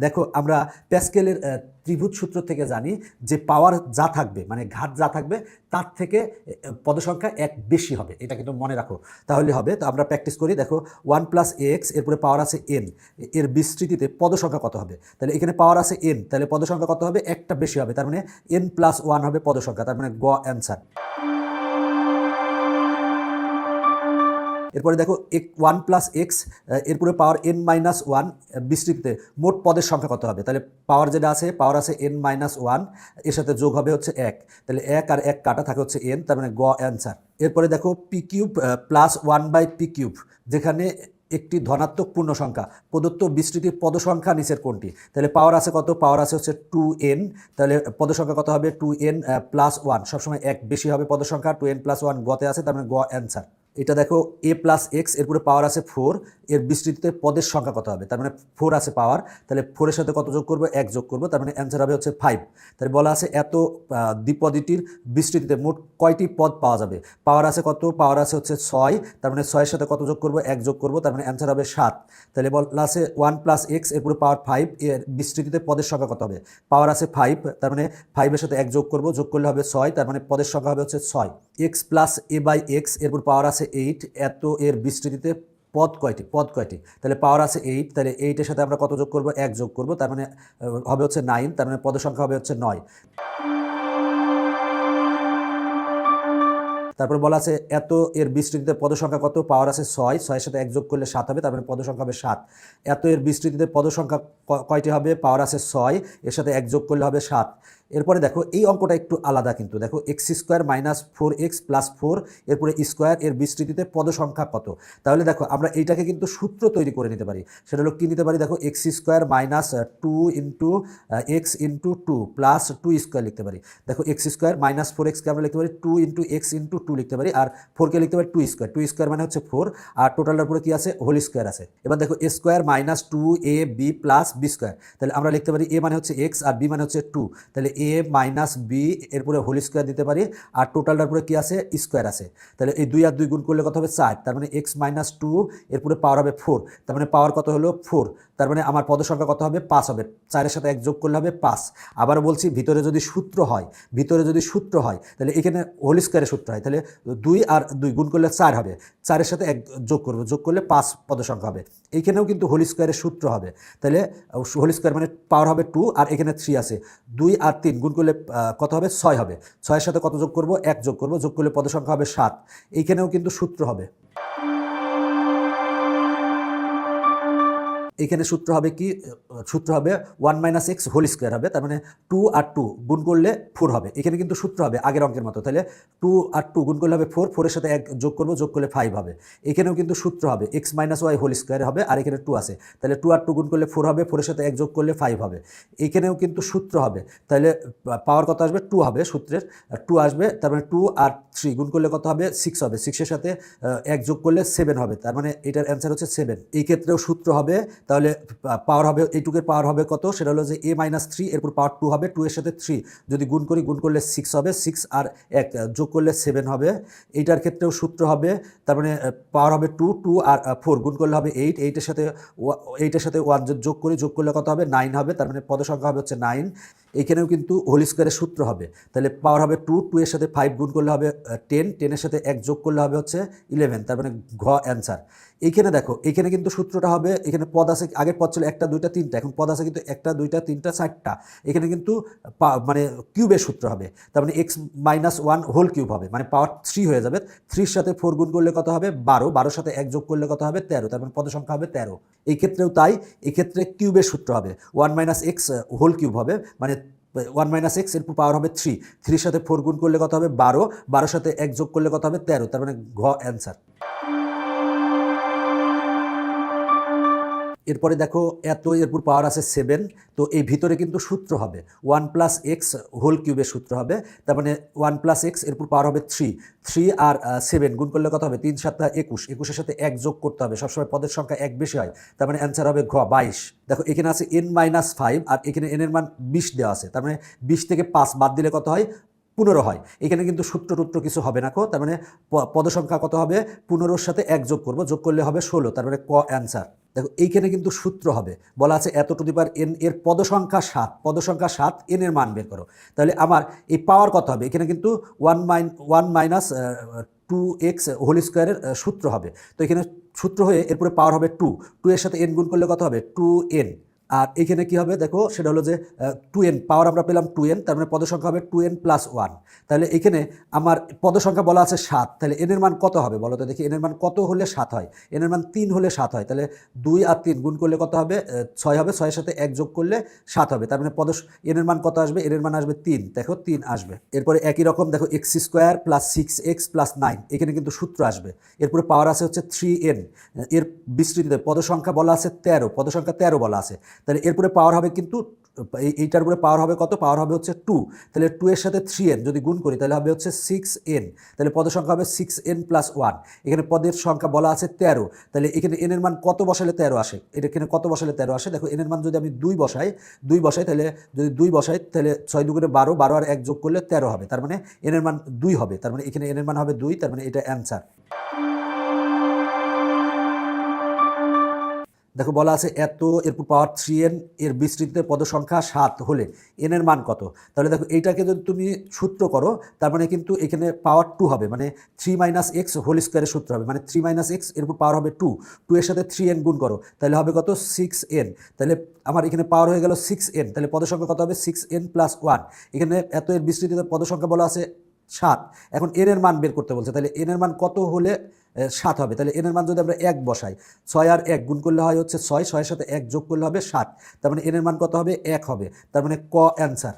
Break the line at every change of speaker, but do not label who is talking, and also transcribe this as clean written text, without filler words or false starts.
দেখো আমরা প্যাসকেলের ত্রিভুজ সূত্র থেকে জানি যে পাওয়ার যা থাকবে মানে ঘাত যা থাকবে তার থেকে পদসংখ্যা এক বেশি হবে, এটা কিন্তু মনে রাখো, তাহলে হবে। তো আমরা প্র্যাকটিস করি। দেখো 1+x এরপরে পাওয়ার আছে n, এর বিস্তৃতিতে পদসংখ্যা কত হবে? তাহলে এখানে পাওয়ার আছে n, তাহলে পদসংখ্যা কত হবে? একটা বেশি হবে, তার মানে n+1 হবে পদসংখ্যা, তার মানে গ অ্যান্সার। এরপরে দেখো 1+x এরপরে পাওয়ার n-1 বিস্তৃতিতে মোট পদের সংখ্যা কত হবে? তাহলে পাওয়ার যেটা আছে, পাওয়ার আছে n-1, এর সাথে যোগ হবে হচ্ছে 1, তাহলে 1 আর 1 কাটা থাকে হচ্ছে n, তার মানে গ অ্যান্সার। এরপরে দেখো p³ + 1/p³, যেখানে একটি ধনাত্মক পূর্ণ সংখ্যা, প্রদত্ত বিস্তৃতির পদসংখ্যা নিচের কোনটি? তাহলে পাওয়ার আছে কত? পাওয়ার আছে হচ্ছে 2n, তাহলে পদসংখ্যা কত হবে? 2n+1, সবসময় এক বেশি হবে পদসংখ্যা, 2n+1 গতে আছে, তার মানে গ অ্যান্সার। এটা দেখো a+x এরপরে পাওয়ার আছে 4, এর বিস্তৃতিতে পদের সংখ্যা কত হবে? তার মানে 4 আছে পাওয়ার, তাহলে 4-এর সাথে কত যোগ করবো? 1 যোগ করবো, তার মানে অ্যান্সার হবে হচ্ছে 5। তাহলে বলা আছে এত দ্বিপদীটির বিস্তৃতিতে মোট কয়টি পদ পাওয়া যাবে? পাওয়ার আছে কত? পাওয়ার আছে হচ্ছে 6, তার মানে 6-এর সাথে কত যোগ করবো? 1 যোগ করবো, তার মানে অ্যান্সার হবে 7। তাহলে বলা আছে 1+x এরপরে পাওয়ার 5, এর বিস্তৃতিতে পদের সংখ্যা কত হবে? পাওয়ার আছে 5, তার মানে 5-এর সাথে 1 যোগ করবো, যোগ করলে হবে 6, তার মানে পদের সংখ্যা হবে হচ্ছে 6। x+a/x এরপর পাওয়ার আছে 8, এত এর বিস্তৃতিতে পদ কয়টি? তাহলে পাওয়ার আছে 8, তাহলে 8-এর সাথে আমরা কত যোগ করবো? 1 যোগ করবো, তার মানে হবে হচ্ছে 9, তার মানে পদের সংখ্যা হবে হচ্ছে 9। তারপর বলা আছে এত এর বিস্তৃতিতে পদসংখ্যা কত? পাওয়ার আছে 6, 6-এর সাথে 1 যোগ করলে 7 হবে, তার মানে পদসংখ্যা হবে 7। এত এর বিস্তৃতিতে পদসংখ্যা কয়টি হবে? পাওয়ার আছে 6, এর সাথে 1 যোগ করলে হবে 7। এরপরে দেখো এই অঙ্কটা একটু আলাদা কিন্তু, দেখো x² - 4x + 4 এরপরে স্কোয়ার এর বিস্তৃতিতে পদসংখ্যা কত? তাহলে দেখো আমরা এইটাকে কিন্তু সূত্র তৈরি করে নিতে পারি। সেটা হলো কি নিতে পারি? দেখো x² - 2 × x × 2 + 2² লিখতে পারি। দেখো x² - 4x-কে আমরা লিখতে পারি 2 × x × 2 লিখতে পারি, আর 4-কে লিখতে পারি 2² মানে হচ্ছে 4, আর টোটালটার উপরে কি আছে? হোল স্কোয়ার আছে। এবার দেখো a² - 2ab + b², তাহলে আমরা লিখতে পারি a মানে হচ্ছে x আর b মানে হচ্ছে 2, তাহলে a - b এরপরে হোল স্কোয়ার দিতে পারি, আর টোটালটার উপরে কি আছে? স্কোয়ার আছে। তাহলে এই 2 আর 2 গুণ করলে কত হবে? 4, তার মানে x - 2 এরপরে পাওয়ার হবে 4, তার মানে পাওয়ার কত হলো? 4, তার মানে আমার পদসংখ্যা কত হবে? 5 হবে। 4-এর সাথে 1 যোগ করলে হবে 5। আবারও বলছি, ভিতরে যদি সূত্র হয় তাহলে এখানে হোল স্কোয়ারের সূত্র হয়, তাহলে 2 আর 2 গুণ করলে 4 হবে, 4-এর সাথে 1 যোগ করবো, যোগ করলে 5 পদসংখ্যা হবে। এইখানেও কিন্তু হোল স্কোয়ারের সূত্র হবে, তাহলে হোল স্কোয়ার মানে পাওয়ার হবে 2, আর এখানে 3 আছে, 2 আর 3 গুণ করলে কত হবে? 6 হবে। 6-এর সাথে কত যোগ করবো? 1 যোগ করবো, যোগ করলে পদসংখ্যা হবে 7। এইখানেও কিন্তু সূত্র হবে। এখানে সূত্র হবে কি? সূত্র হবে 1 - x হোল স্কোয়ার হবে, তার মানে 2 আর 2 গুণ করলে 4 হবে। এখানে কিন্তু সূত্র হবে আগের অঙ্কের মতো, তাহলে 2 আর 2 গুণ করলে হবে 4, 4-এর সাথে 1 যোগ করবো, যোগ করলে 5 হবে। এখানেও কিন্তু সূত্র হবে x - y হোল স্কোয়ার হবে, আর এখানে 2 আছে, তাহলে 2 আর 2 গুণ করলে 4 হবে, 4-এর সাথে 1 যোগ করলে 5 হবে। এখানেও কিন্তু সূত্র হবে, তাহলে পাওয়ার কত আসবে? 2 হবে, সূত্রের 2 আসবে, তার মানে 2 আর 3 গুণ করলে কত হবে? 6 হবে, 6-এর সাথে 1 যোগ করলে 7 হবে, তার মানে এটার অ্যান্সার হচ্ছে 7। এই ক্ষেত্রেও সূত্র হবে, তাহলে পাওয়ার হবে এইটুকের পাওয়ার হবে কত? সেটা হলো যে a - 3 এরপর পাওয়ার 2 হবে, 2-এর সাথে 3 যদি গুণ করলে 6 হবে, 6 আর 1 যোগ করলে 7 হবে। এইটার ক্ষেত্রেও সূত্র হবে, তার মানে পাওয়ার হবে 2, 2 আর 4 গুণ করলে হবে 8, 8-এর সাথে 1 যোগ করলে কত হবে? 9 হবে, তার মানে পদসংখ্যা হবে হচ্ছে 9। এইখানেও কিন্তু হোল স্কোয়ারের সূত্র হবে, তাহলে পাওয়ার হবে 2, 2-এর সাথে 5 গুণ করলে হবে 10, 10-এর সাথে 1 যোগ করলে হবে হচ্ছে 11, তার মানে ঘ অ্যান্সার। এইখানে দেখো, এইখানে কিন্তু সূত্রটা হবে, এখানে পদ আছে, আগের পদ ছিল 1, 2, 3, এখন পদ আছে কিন্তু 1, 2, 3, 4টা। এখানে কিন্তু মানে কিউবের সূত্র হবে, তার মানে x - 1 হোল কিউব হবে, মানে পাওয়ার 3 হয়ে যাবে। 3-এর সাথে 4 গুণ করলে কত হবে? 12, 12-এর সাথে 1 যোগ করলে কত হবে? 13, তার মানে পদসংখ্যা হবে 13। এই ক্ষেত্রেও তাই, এই ক্ষেত্রে কিউবের সূত্র হবে 1 - x হোল কিউব হবে, মানে 1 - x এর পাওয়ার হবে 3, 3-এর সাথে 4 গুণ করলে কত হবে? 12, 12-এর সাথে 1 যোগ করলে কত হবে? 13, তার মানে ঘ অ্যান্সার। এরপরে দেখো এত এরপর পাওয়ার আছে 7, তো এই ভিতরে কিন্তু সূত্র হবে 1+x হোল কিউবের সূত্র হবে, তার মানে 1+x এরপর পাওয়ার হবে 3, 3 আর 7 গুণ করলে কত হবে? 3 × 7 = 21, 21-এর সাথে 1 যোগ করতে হবে, সবসময় পদের সংখ্যা 1 বেশি হয়, তার মানে অ্যান্সার হবে ঘ 22। দেখো এখানে আছে n-5 আর এখানে n এর মান 20 দেওয়া আছে, তার মানে 20 থেকে 5 বাদ দিলে কত হয়? 15 হয়। এখানে কিন্তু সূত্র কিছু হবে না, তার মানে পদসংখ্যা কত হবে? 15-এর সাথে 1 যোগ করবো, যোগ করলে হবে 16, তার মানে ক অ্যান্সার। দেখো এইখানে কিন্তু সূত্র হবে, বলা আছে এত টু দি পাওয়ার n এর পদসংখ্যা 7 n এর মান বের করো। তাহলে আমার এই পাওয়ার কত হবে, এখানে কিন্তু 1 মাইনাস 2x হোল স্কোয়ারের সূত্র হবে। তো এখানে সূত্র হয়ে এরপরে পাওয়ার হবে 2 এর সাথে n গুণ করলে কত হবে 2n। আর এখানে কি হবে দেখো, সেটা হলো যে 2n পাওয়ার আমরা পেলাম 2n, তার মানে পদসংখ্যা হবে 2n প্লাস 1। তাহলে এখানে আমার পদসংখ্যা বলা আছে 7, তাহলে n এর মান কত হবে বলো তো দেখি, n এর মান কত হলে 7 হয়, n এর মান 3 হলে 7 হয়। তাহলে 2 আর 3 গুণ করলে কত হবে 6 হবে, 6 এর সাথে 1 যোগ করলে 7 হবে। তার মানে n এর মান কত আসবে, n এর মান আসবে 3, দেখো 3 আসবে। এরপরে একই রকম দেখো x square plus 6x plus 9, এখানে কিন্তু সূত্র আসবে। এরপরে পাওয়ার আছে হচ্ছে 3n, এর বিস্তৃতিতে পদসংখ্যা বলা আছে 13, পদসংখ্যা 13 বলা আছে। তাহলে এরপরে পাওয়ার হবে কিন্তু এইটার উপরে পাওয়ার হবে কত, পাওয়ার হবে হচ্ছে 2। তাহলে 2 এর সাথে 3n যদি গুণ করি তাহলে হবে হচ্ছে 6n, তাহলে পদের সংখ্যা হবে 6n প্লাস 1। এখানে পদের সংখ্যা বলা আছে 13, তাহলে এখানে n এর মান কত বসালে 13 আসে, এটা এখানে কত বসালে 13 আসে, দেখো n এর মান যদি আমি 2 বসাই তাহলে যদি 2 বসাই তাহলে 6 দুগুণে 12, 12 আর 1 যোগ করলে 13 হবে, তার মানে n এর মান 2 হবে। তার মানে এখানে n এর মান হবে 2, তার মানে এটা অ্যান্সার। দেখো বলা আছে এত এরপর পাওয়ার 3n এর বিস্তৃতিতে পদসংখ্যা 7 হলে n এর মান কত। তাহলে দেখো এইটাকে যদি তুমি সূত্র করো তার মানে কিন্তু এখানে পাওয়ার 2 হবে, মানে 3 মাইনাস এক্স হোল স্কোয়ারের সূত্র হবে, মানে 3 মাইনাস এক্স এরপর পাওয়ার হবে 2 এর সাথে 3n গুণ করো তাহলে হবে কত 6n। তাহলে আমার এখানে পাওয়ার হয়ে গেল 6n, তাহলে পদসংখ্যা কত হবে 6n প্লাস 1। এখানে এত এর বিস্তৃতিতে পদসংখ্যা বলা আছে 7, এখন n এর মান বের করতে বলছে, তাহলে n এর মান কত হলে 7 হবে। তাহলে n এর মান যদি আমরা 1 বসাই, 6 আর 1 গুণ করলে হয় হচ্ছে 6, 6 এর সাথে 1 যোগ করলে হবে 7, তার মানে n এর মান কত হবে 1 হবে, তার মানে ক অ্যান্সার।